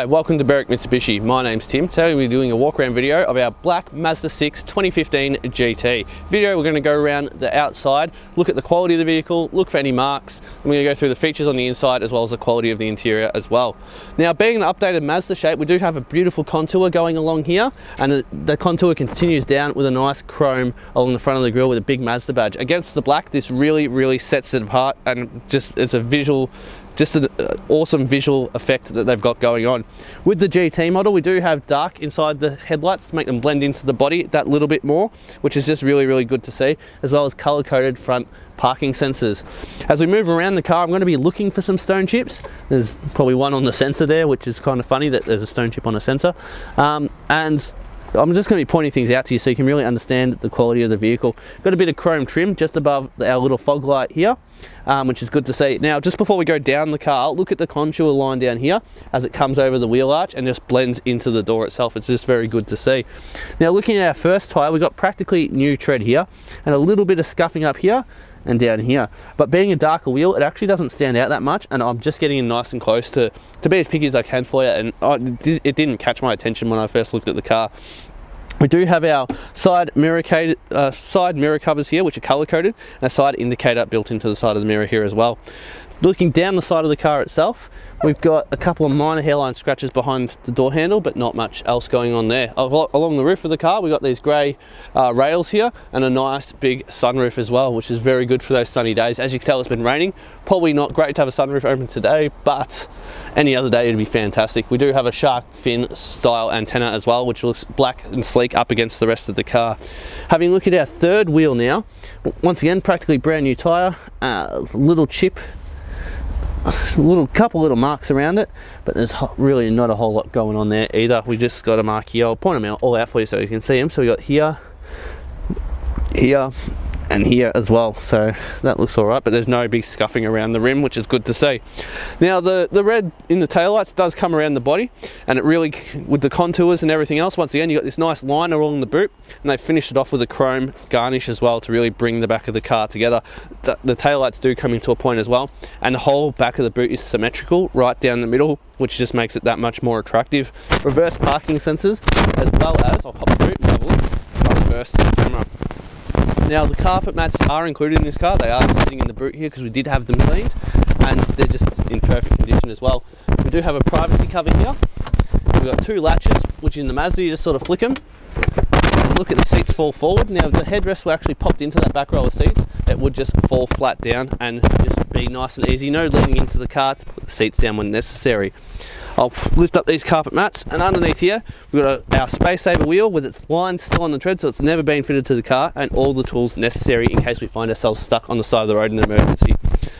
Hi, welcome to Berwick Mitsubishi. My name's Tim. Today we're doing a walk around video of our black Mazda 6 2015 GT. Video, we're going to go around the outside, look at the quality of the vehicle, look for any marks, and we're going to go through the features on the inside as well as the quality of the interior as well. Now, being an updated Mazda shape, we do have a beautiful contour going along here, and the contour continues down with a nice chrome along the front of the grille with a big Mazda badge. Against the black, this really sets it apart, and just it's a visual, just an awesome visual effect that they've got going on. With the GT model, we do have dark inside the headlights to make them blend into the body that little bit more, which is just really good to see, as well as color-coded front parking sensors. As we move around the car, I'm going to be looking for some stone chips. There's probably one on the sensor there, which is kind of funny that there's a stone chip on a sensor. And I'm just going to be pointing things out to you so you can really understand the quality of the vehicle. Got a bit of chrome trim just above our little fog light here, which is good to see. Now, just before we go down the car, look at the contour line down here as it comes over the wheel arch and just blends into the door itself. It's just very good to see. Now, looking at our first tyre, we've got practically new tread here and a little bit of scuffing up here and down here, but being a darker wheel, it actually doesn't stand out that much, and I'm just getting in nice and close to be as picky as I can for you, and it didn't catch my attention when I first looked at the car. We do have our side mirror covers here, which are color coded, and a side indicator built into the side of the mirror here as well. Looking down the side of the car itself, we've got a couple of minor hairline scratches behind the door handle, but not much else going on there. Along the roof of the car, we've got these grey rails here and a nice big sunroof as well, which is very good for those sunny days. As you can tell, it's been raining. Probably not great to have a sunroof open today, but any other day it'd be fantastic. We do have a shark fin style antenna as well, which looks black and sleek up against the rest of the car. Having a look at our third wheel now, once again, practically brand new tyre, little chip, couple little marks around it, but there's really not a whole lot going on there either. We just got a mark here. I'll point them all out for you so you can see them. So we got here, and here as well, so that looks all right, but there's no big scuffing around the rim, which is good to see. Now, the red in the taillights does come around the body, and it really, with the contours and everything else, once again, you got this nice line along the boot, and they finished it off with a chrome garnish as well to really bring the back of the car together. The taillights do come into a point as well, and the whole back of the boot is symmetrical right down the middle, which just makes it that much more attractive. Reverse parking sensors, as well as, I'll pop the boot and have a look, reverse camera. Now, the carpet mats are included in this car. They are sitting in the boot here because we did have them cleaned, and they're just in perfect condition as well. We do have a privacy cover here. We've got two latches, which in the Mazda you just sort of flick them. And look at the seats fall forward. Now, if the headrests were actually popped into that back row of seats, it would just fall flat down and just be nice and easy. No leaning into the car to put the seats down when necessary. I'll lift up these carpet mats, and underneath here we've got our space saver wheel with its line still on the tread, so it's never been fitted to the car, and all the tools necessary in case we find ourselves stuck on the side of the road in an emergency.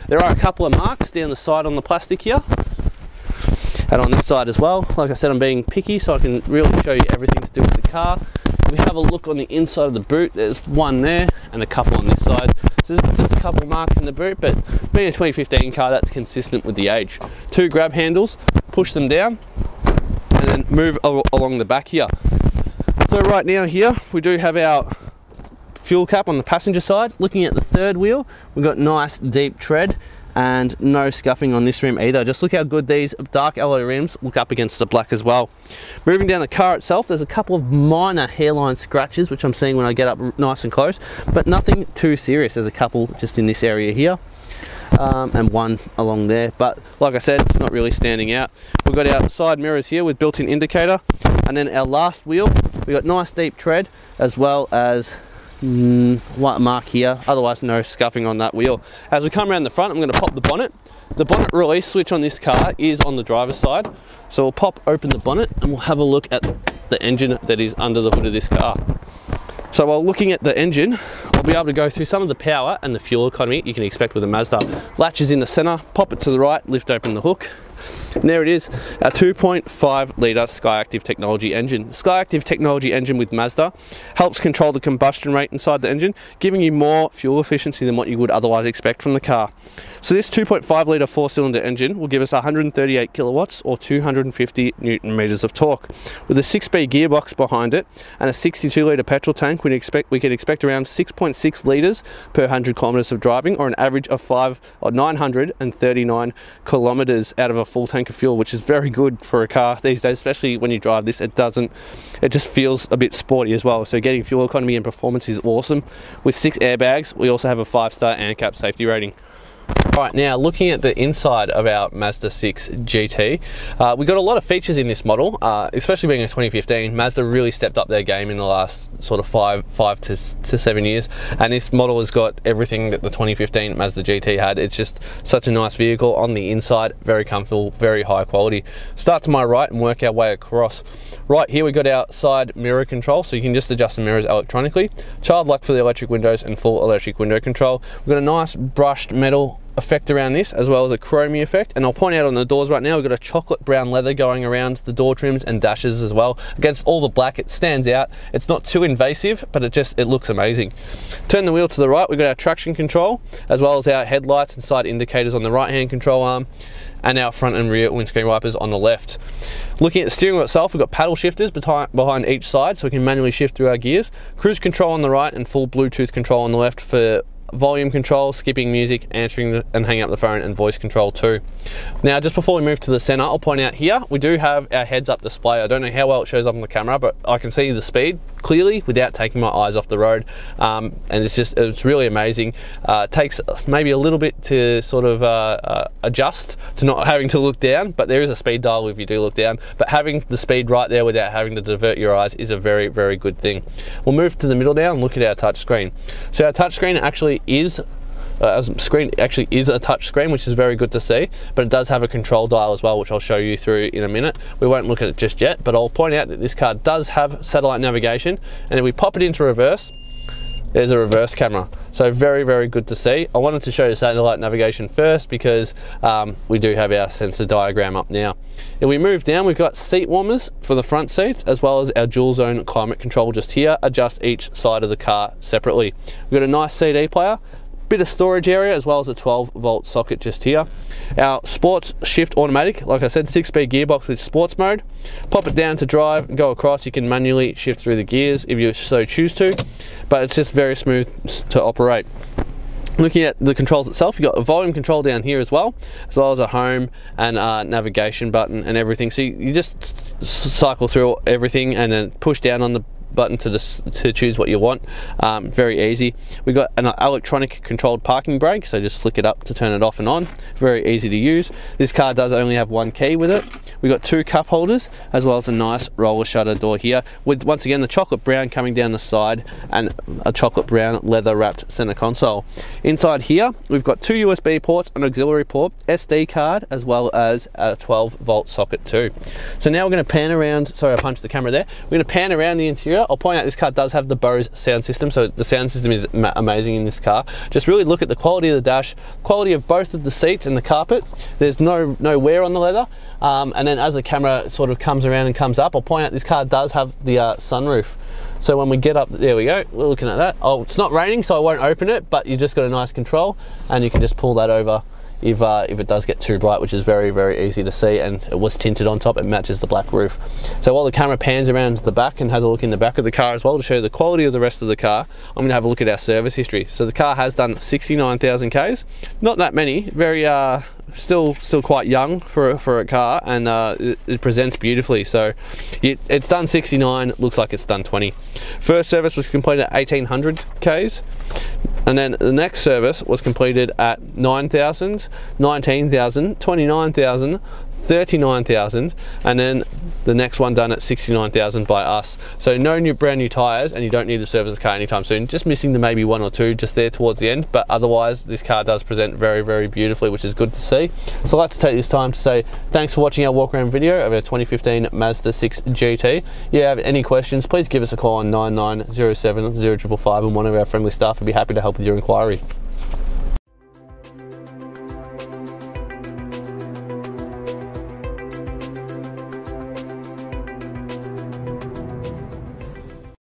There are a couple of marks down the side on the plastic here, and on this side as well. Like I said, I'm being picky so I can really show you everything to do with the car. If we have a look on the inside of the boot, there's one there and a couple on this side. So there's just a couple of marks in the boot, but being a 2015 car, that's consistent with the age. Two grab handles, push them down, and then move along the back here. So right now here, we do have our fuel cap on the passenger side. Looking at the third wheel, we've got nice deep tread and no scuffing on this rim either. Just look how good these dark alloy rims look up against the black as well. Moving down the car itself, there's a couple of minor hairline scratches, which I'm seeing when I get up nice and close, but nothing too serious. There's a couple just in this area here, and one along there, but like I said, it's not really standing out. We've got our side mirrors here with built-in indicator, and then our last wheel, we've got nice deep tread as well as white mark here, otherwise no scuffing on that wheel. As we come around the front, I'm going to pop the bonnet. The bonnet release switch on this car is on the driver's side, so we'll pop open the bonnet and we'll have a look at the engine that is under the hood of this car. So while looking at the engine, I'll be able to go through some of the power and the fuel economy you can expect with a Mazda. Latch is in the center, pop it to the right, lift open the hook, and there it is, our 2.5 litre SKYACTIV technology engine. SKYACTIV technology engine with Mazda helps control the combustion rate inside the engine, giving you more fuel efficiency than what you would otherwise expect from the car. So this 2.5 litre 4-cylinder engine will give us 138 kilowatts or 250 Newton meters of torque. With a 6-speed gearbox behind it and a 62 litre petrol tank, we can expect around 6.6 litres per 100 kilometers of driving, or an average of 939 kilometers out of a full tank of fuel, which is very good for a car these days, especially when you drive this. It just feels a bit sporty as well. So getting fuel economy and performance is awesome. With 6 airbags, we also have a 5-star ANCAP safety rating. Right, now looking at the inside of our Mazda 6 GT, we got a lot of features in this model, especially being a 2015. Mazda really stepped up their game in the last sort of 5 to 7 years, and this model has got everything that the 2015 Mazda GT had. It's just such a nice vehicle on the inside, very comfortable, very high quality. Start to my right and work our way across. Right here we got our side mirror control, so you can just adjust the mirrors electronically. Child lock for the electric windows and full electric window control. We've got a nice brushed metal effect around this, as well as a chromey effect, and I'll point out on the doors right now we've got a chocolate brown leather going around the door trims and dashes as well. Against all the black, it stands out. It's not too invasive, but it looks amazing. Turn the wheel to the right, we've got our traction control, as well as our headlights and side indicators on the right hand control arm, and our front and rear windscreen wipers on the left. Looking at the steering wheel itself, we've got paddle shifters behind each side, so we can manually shift through our gears. Cruise control on the right and full Bluetooth control on the left for volume control, skipping music, answering and hanging up the phone, and voice control too. Now, just before we move to the center, I'll point out here we do have our heads-up display. I don't know how well it shows up on the camera, but I can see the speed clearly without taking my eyes off the road, and it's really amazing. It takes maybe a little bit to sort of adjust to not having to look down, but there is a speed dial if you do look down, but having the speed right there without having to divert your eyes is a very, very good thing. We'll move to the middle now and look at our touch screen. So our touch screen actually is a touch screen, which is very good to see, but it does have a control dial as well, which I'll show you through in a minute. We won't look at it just yet, but I'll point out that this car does have satellite navigation, and if we pop it into reverse, there's a reverse camera. So very, very good to see. I wanted to show you satellite navigation first because we do have our sensor diagram up now. If we move down, we've got seat warmers for the front seats, as well as our dual zone climate control just here. Adjust each side of the car separately. We've got a nice CD player, bit of storage area, as well as a 12-volt socket just here. Our sports shift automatic, like I said, 6-speed gearbox with sports mode. Pop it down to drive and go across. You can manually shift through the gears if you so choose to, but it's just very smooth to operate. Looking at the controls itself, you've got a volume control down here as well as a home and navigation button and everything. So you just cycle through everything and then push down on the button to choose what you want. Very easy. We've got an electronic controlled parking brake, so just flick it up to turn it off and on. Very easy to use. This car does only have one key with it. We've got 2 cup holders, as well as a nice roller shutter door here, with once again the chocolate brown coming down the side and a chocolate brown leather wrapped center console. Inside here we've got 2 USB ports, an auxiliary port, SD card, as well as a 12-volt socket too. So now we're going to pan around. Sorry, I punched the camera there. We're going to pan around the interior. I'll point out this car does have the Bose sound system, so the sound system is amazing in this car. Just really look at the quality of the dash, quality of both of the seats and the carpet. There's no wear on the leather. And then as the camera sort of comes around and comes up, I'll point out this car does have the sunroof. So when we get up, there we go, we're looking at that. Oh, it's not raining, so I won't open it, but you just got a nice control, and you can just pull that over if it does get too bright, which is very, very easy to see, and it was tinted on top. It matches the black roof. So while the camera pans around to the back and has a look in the back of the car as well to show you the quality of the rest of the car, I'm going to have a look at our service history. So the car has done 69,000 Ks, not that many, very still quite young for a car, and it presents beautifully. So it's done 69, looks like it's done 20. First service was completed at 1800 Ks, and then the next service was completed at 9,000, 19,000, 29,000, 39,000, and then the next one done at 69,000 by us. So no brand new tires, and you don't need to service the car anytime soon. Just missing the maybe 1 or 2 just there towards the end, but otherwise this car does present very, very beautifully, which is good to see. So I'd like to take this time to say thanks for watching our walk around video of our 2015 Mazda 6 GT. If you have any questions, please give us a call on 9907 0555, and one of our friendly staff will be happy to help with your inquiry.